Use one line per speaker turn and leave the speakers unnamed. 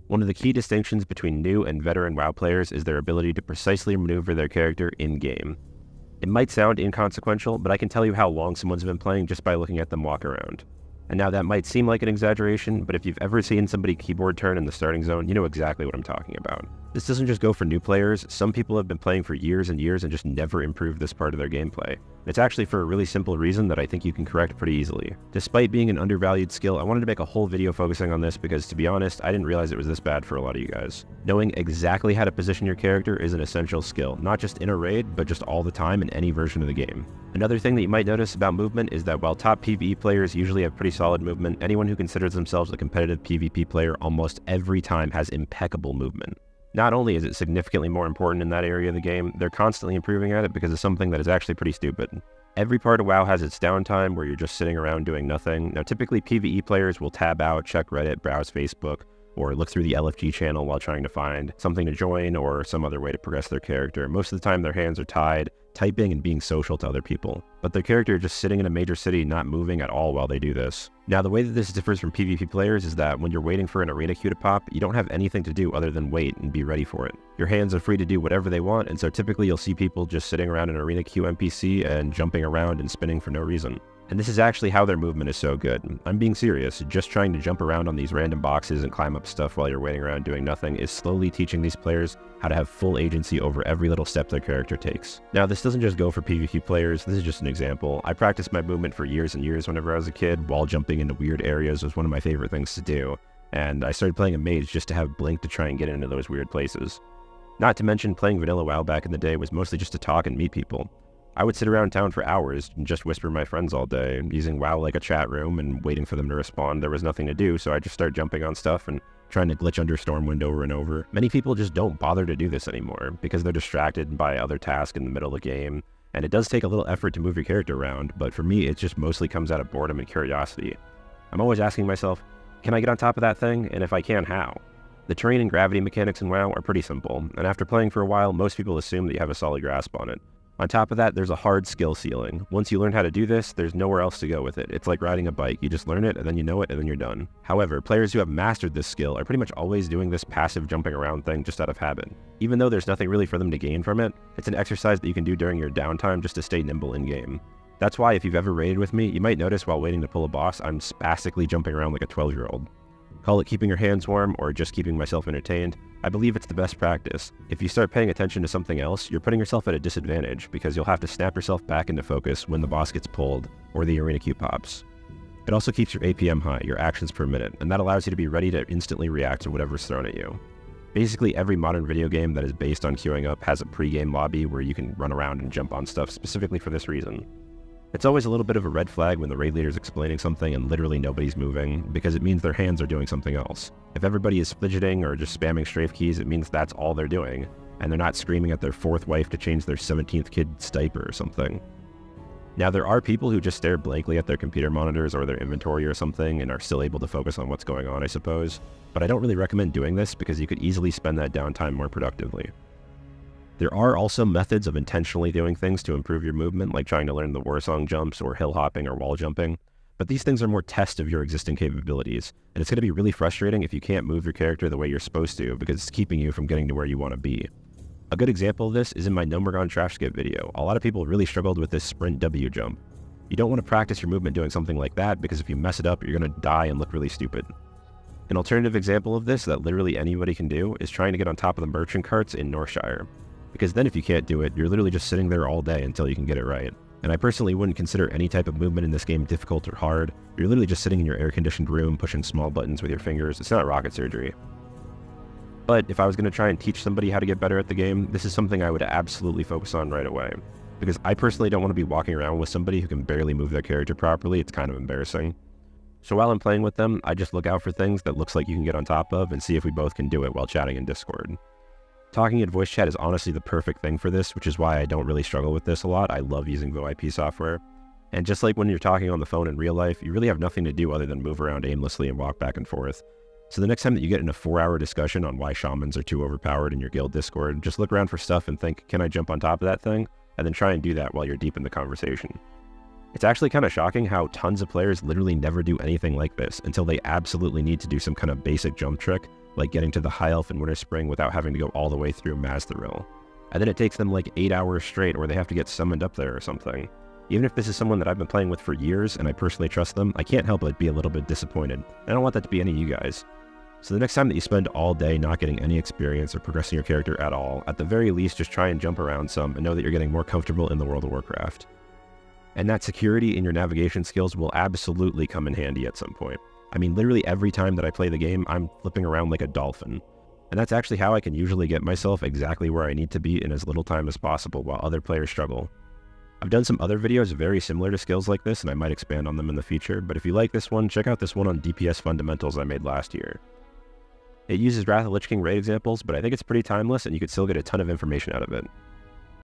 One of the key distinctions between new and veteran WoW players is their ability to precisely maneuver their character in-game. It might sound inconsequential, but I can tell you how long someone's been playing just by looking at them walk around. And now that might seem like an exaggeration, but if you've ever seen somebody keyboard turn in the starting zone, you know exactly what I'm talking about. This doesn't just go for new players. Some people have been playing for years and years and just never improved this part of their gameplay. It's actually for a really simple reason that I think you can correct pretty easily. Despite being an undervalued skill, I wanted to make a whole video focusing on this because, to be honest, I didn't realize it was this bad for a lot of you guys. Knowing exactly how to position your character is an essential skill, not just in a raid, but just all the time in any version of the game. Another thing that you might notice about movement is that while top PvE players usually have pretty solid movement, anyone who considers themselves a competitive PvP player almost every time has impeccable movement. Not only is it significantly more important in that area of the game, they're constantly improving at it because of something that is actually pretty stupid. Every part of WoW has its downtime where you're just sitting around doing nothing. Now typically PvE players will tab out, check Reddit, browse Facebook, or look through the LFG channel while trying to find something to join or some other way to progress their character. Most of the time their hands are tied, typing and being social to other people. But their character is just sitting in a major city, not moving at all while they do this. Now the way that this differs from PvP players is that when you're waiting for an arena queue to pop, you don't have anything to do other than wait and be ready for it. Your hands are free to do whatever they want, and so typically you'll see people just sitting around an arena queue NPC and jumping around and spinning for no reason. And this is actually how their movement is so good. I'm being serious. Just trying to jump around on these random boxes and climb up stuff while you're waiting around doing nothing is slowly teaching these players how to have full agency over every little step their character takes. Now, this doesn't just go for PvP players. This is just an example. I practiced my movement for years and years whenever I was a kid. Wall jumping into weird areas was one of my favorite things to do. And I started playing a mage just to have Blink to try and get into those weird places. Not to mention, playing vanilla WoW back in the day was mostly just to talk and meet people. I would sit around town for hours and just whisper my friends all day, using WoW like a chat room and waiting for them to respond. There was nothing to do, so I just started jumping on stuff and trying to glitch under Stormwind over and over. Many people just don't bother to do this anymore because they're distracted by other tasks in the middle of the game, and it does take a little effort to move your character around, but for me it just mostly comes out of boredom and curiosity. I'm always asking myself, can I get on top of that thing? And if I can, how? The terrain and gravity mechanics in WoW are pretty simple, and after playing for a while, most people assume that you have a solid grasp on it. On top of that, there's a hard skill ceiling. Once you learn how to do this, there's nowhere else to go with it. It's like riding a bike. You just learn it, and then you know it, and then you're done. However, players who have mastered this skill are pretty much always doing this passive jumping around thing just out of habit. Even though there's nothing really for them to gain from it, it's an exercise that you can do during your downtime just to stay nimble in-game. That's why if you've ever raided with me, you might notice while waiting to pull a boss, I'm spastically jumping around like a 12-year-old. Call it keeping your hands warm or just keeping myself entertained. I believe it's the best practice. If you start paying attention to something else, you're putting yourself at a disadvantage because you'll have to snap yourself back into focus when the boss gets pulled or the arena queue pops. It also keeps your APM high, your actions per minute, and that allows you to be ready to instantly react to whatever's thrown at you. Basically, every modern video game that is based on queuing up has a pre-game lobby where you can run around and jump on stuff specifically for this reason. It's always a little bit of a red flag when the raid leader is explaining something and literally nobody's moving, because it means their hands are doing something else. If everybody is fidgeting or just spamming strafe keys, it means that's all they're doing, and they're not screaming at their 4th wife to change their 17th kid's diaper or something. Now, there are people who just stare blankly at their computer monitors or their inventory or something and are still able to focus on what's going on, I suppose, but I don't really recommend doing this because you could easily spend that downtime more productively. There are also methods of intentionally doing things to improve your movement, like trying to learn the warsong jumps or hill hopping or wall jumping, but these things are more tests of your existing capabilities, and it's going to be really frustrating if you can't move your character the way you're supposed to because it's keeping you from getting to where you want to be. A good example of this is in my Gnomeregan trash skip video. A lot of people really struggled with this sprint W jump. You don't want to practice your movement doing something like that because if you mess it up, you're going to die and look really stupid. An alternative example of this that literally anybody can do is trying to get on top of the merchant carts in Northshire. Because then if you can't do it, you're literally just sitting there all day until you can get it right. And I personally wouldn't consider any type of movement in this game difficult or hard. You're literally just sitting in your air-conditioned room, pushing small buttons with your fingers. It's not rocket surgery. But if I was going to try and teach somebody how to get better at the game, this is something I would absolutely focus on right away. Because I personally don't want to be walking around with somebody who can barely move their character properly. It's kind of embarrassing. So while I'm playing with them, I just look out for things that looks like you can get on top of and see if we both can do it while chatting in Discord. Talking in voice chat is honestly the perfect thing for this, which is why I don't really struggle with this a lot. I love using VoIP software. And just like when you're talking on the phone in real life, you really have nothing to do other than move around aimlessly and walk back and forth. So the next time that you get in a 4-hour discussion on why shamans are too overpowered in your guild Discord, just look around for stuff and think, can I jump on top of that thing? And then try and do that while you're deep in the conversation. It's actually kind of shocking how tons of players literally never do anything like this until they absolutely need to do some kind of basic jump trick, like getting to the High Elf in Winterspring without having to go all the way through Mazthoril. And then it takes them like 8 hours straight, or they have to get summoned up there or something. Even if this is someone that I've been playing with for years and I personally trust them, I can't help but be a little bit disappointed. I don't want that to be any of you guys. So the next time that you spend all day not getting any experience or progressing your character at all, at the very least just try and jump around some and know that you're getting more comfortable in the World of Warcraft. And that security in your navigation skills will absolutely come in handy at some point. I mean, literally every time that I play the game, I'm flipping around like a dolphin. And that's actually how I can usually get myself exactly where I need to be in as little time as possible while other players struggle. I've done some other videos very similar to skills like this, and I might expand on them in the future, but if you like this one, check out this one on DPS fundamentals I made last year. It uses Wrath of Lich King raid examples, but I think it's pretty timeless and you could still get a ton of information out of it.